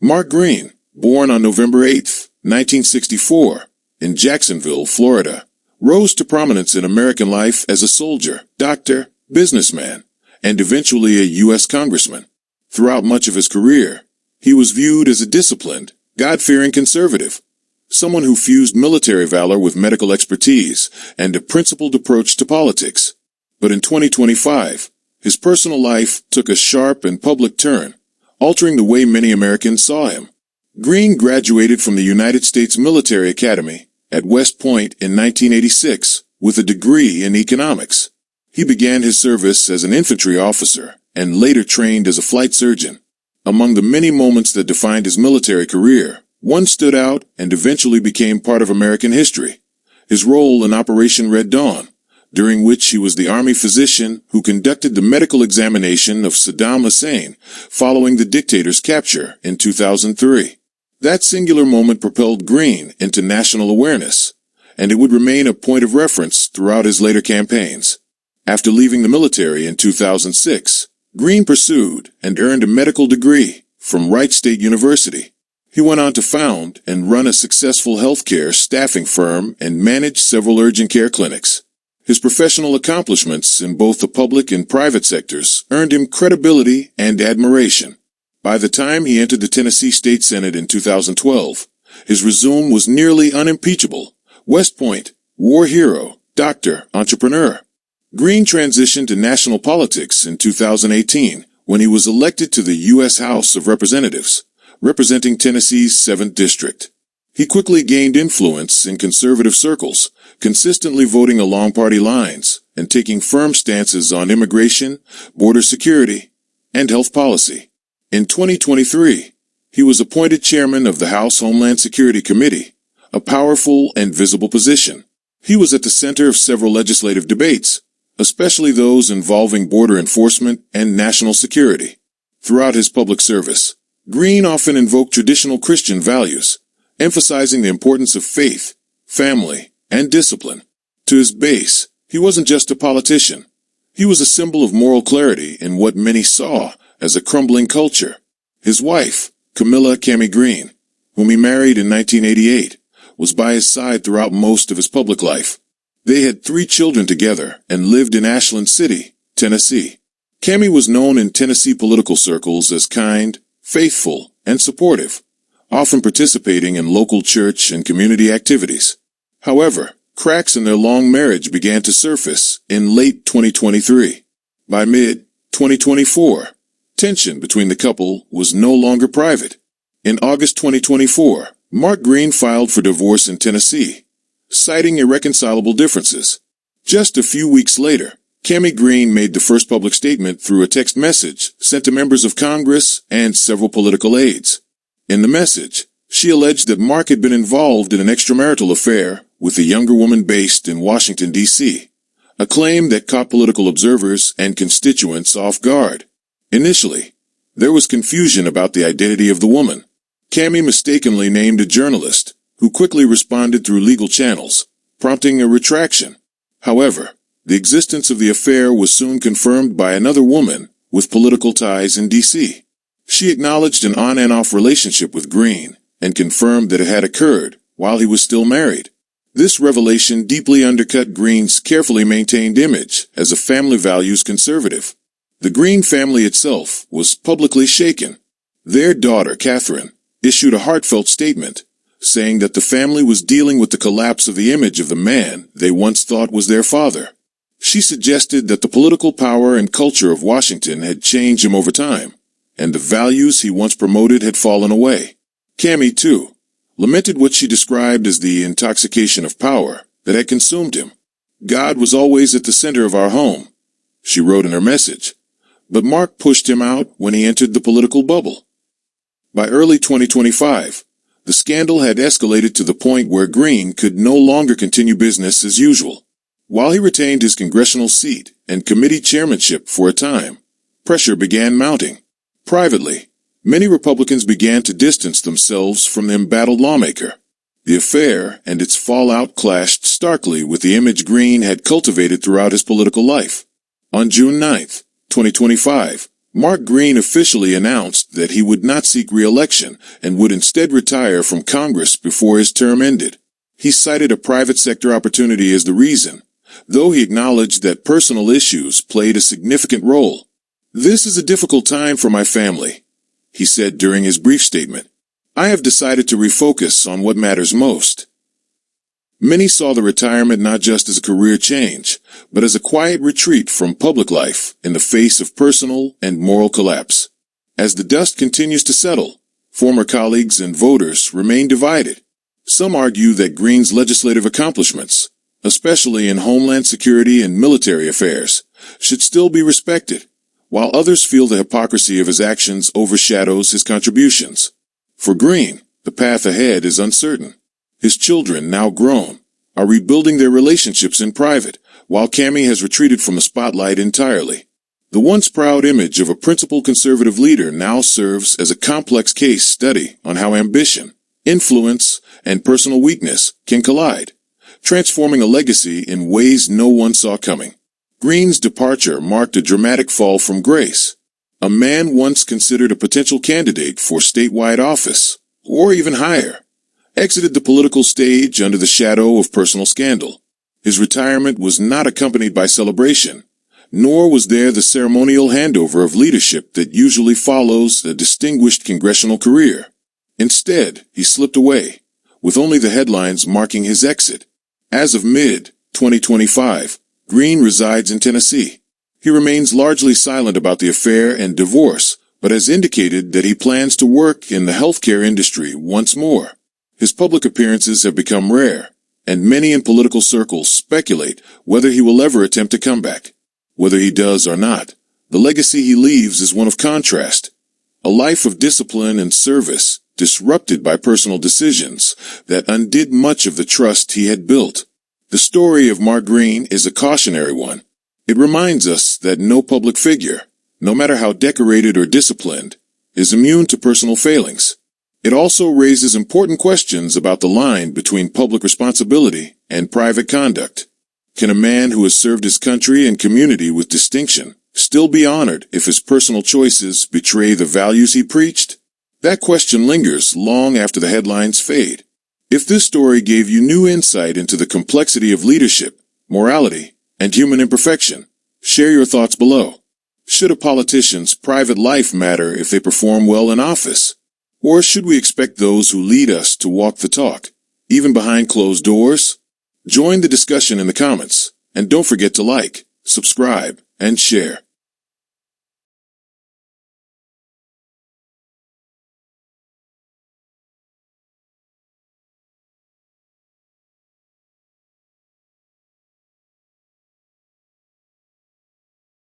Mark Green, born on November 8, 1964, in Jacksonville, Florida, rose to prominence in American life as a soldier, doctor, businessman, and eventually a U.S. congressman. Throughout much of his career, he was viewed as a disciplined, God-fearing conservative, someone who fused military valor with medical expertise and a principled approach to politics. But in 2025, his personal life took a sharp and public turn, altering the way many Americans saw him. Green graduated from the United States Military Academy at West Point in 1986 with a degree in economics. He began his service as an infantry officer and later trained as a flight surgeon. Among the many moments that defined his military career, one stood out and eventually became part of American history: his role in Operation Red Dawn, during which he was the Army physician who conducted the medical examination of Saddam Hussein following the dictator's capture in 2003. That singular moment propelled Green into national awareness, and it would remain a point of reference throughout his later campaigns. After leaving the military in 2006, Green pursued and earned a medical degree from Wright State University. He went on to found and run a successful healthcare staffing firm and manage several urgent care clinics. His professional accomplishments in both the public and private sectors earned him credibility and admiration. By the time he entered the Tennessee State Senate in 2012, his resume was nearly unimpeachable: West Point, war hero, doctor, entrepreneur. Green transitioned to national politics in 2018 when he was elected to the U.S. House of Representatives, representing Tennessee's 7th District. He quickly gained influence in conservative circles, consistently voting along party lines and taking firm stances on immigration, border security, and health policy. In 2023, he was appointed chairman of the House Homeland Security Committee, a powerful and visible position. He was at the center of several legislative debates, especially those involving border enforcement and national security. Throughout his public service, Green often invoked traditional Christian values, emphasizing the importance of faith, family, and discipline. To his base, he wasn't just a politician. He was a symbol of moral clarity in what many saw as a crumbling culture. His wife, Camilla "Cammy" Green, whom he married in 1988, was by his side throughout most of his public life. They had 3 children together and lived in Ashland City, Tennessee. Cammy was known in Tennessee political circles as kind, faithful, and supportive, often participating in local church and community activities. However, cracks in their long marriage began to surface in late 2023. By mid-2024, tension between the couple was no longer private. In August 2024, Mark Green filed for divorce in Tennessee, citing irreconcilable differences. Just a few weeks later, Cammy Green made the first public statement through a text message sent to members of Congress and several political aides. In the message, she alleged that Mark had been involved in an extramarital affair with a younger woman based in Washington, D.C., a claim that caught political observers and constituents off guard. Initially, there was confusion about the identity of the woman. Cammy mistakenly named a journalist, who quickly responded through legal channels, prompting a retraction. However, the existence of the affair was soon confirmed by another woman with political ties in D.C. She acknowledged an on and off relationship with Green and confirmed that it had occurred while he was still married. This revelation deeply undercut Green's carefully maintained image as a family values conservative. The Green family itself was publicly shaken. Their daughter, Catherine, issued a heartfelt statement, saying that the family was dealing with the collapse of the image of the man they once thought was their father. She suggested that the political power and culture of Washington had changed him over time, and the values he once promoted had fallen away. Cammy, too, lamented what she described as the intoxication of power that had consumed him. "God was always at the center of our home," she wrote in her message, but Mark pushed him out when he entered the political bubble. By early 2025, the scandal had escalated to the point where Green could no longer continue business as usual. While he retained his congressional seat and committee chairmanship for a time, pressure began mounting. Privately, many Republicans began to distance themselves from the embattled lawmaker. The affair and its fallout clashed starkly with the image Green had cultivated throughout his political life. On June 9, 2025, Mark Green officially announced that he would not seek re-election and would instead retire from Congress before his term ended. He cited a private sector opportunity as the reason, though he acknowledged that personal issues played a significant role. "This is a difficult time for my family," he said during his brief statement. "I have decided to refocus on what matters most." Many saw the retirement not just as a career change, but as a quiet retreat from public life in the face of personal and moral collapse. As the dust continues to settle, former colleagues and voters remain divided. Some argue that Green's legislative accomplishments, especially in homeland security and military affairs, should still be respected, while others feel the hypocrisy of his actions overshadows his contributions. For Green, the path ahead is uncertain. His children, now grown, are rebuilding their relationships in private, while Cammie has retreated from the spotlight entirely. The once proud image of a principled conservative leader now serves as a complex case study on how ambition, influence, and personal weakness can collide, transforming a legacy in ways no one saw coming. Green's departure marked a dramatic fall from grace. A man once considered a potential candidate for statewide office, or even higher, exited the political stage under the shadow of personal scandal. His retirement was not accompanied by celebration, nor was there the ceremonial handover of leadership that usually follows a distinguished congressional career. Instead, he slipped away, with only the headlines marking his exit. As of mid-2025, Green resides in Tennessee. He remains largely silent about the affair and divorce, but has indicated that he plans to work in the healthcare industry once more. His public appearances have become rare, and many in political circles speculate whether he will ever attempt a comeback. Whether he does or not, the legacy he leaves is one of contrast. A life of discipline and service, disrupted by personal decisions that undid much of the trust he had built. The story of Mark Green is a cautionary one. It reminds us that no public figure, no matter how decorated or disciplined, is immune to personal failings. It also raises important questions about the line between public responsibility and private conduct. Can a man who has served his country and community with distinction still be honored if his personal choices betray the values he preached? That question lingers long after the headlines fade. If this story gave you new insight into the complexity of leadership, morality, and human imperfection, share your thoughts below. Should a politician's private life matter if they perform well in office? Or should we expect those who lead us to walk the talk, even behind closed doors? Join the discussion in the comments, and don't forget to like, subscribe, and share.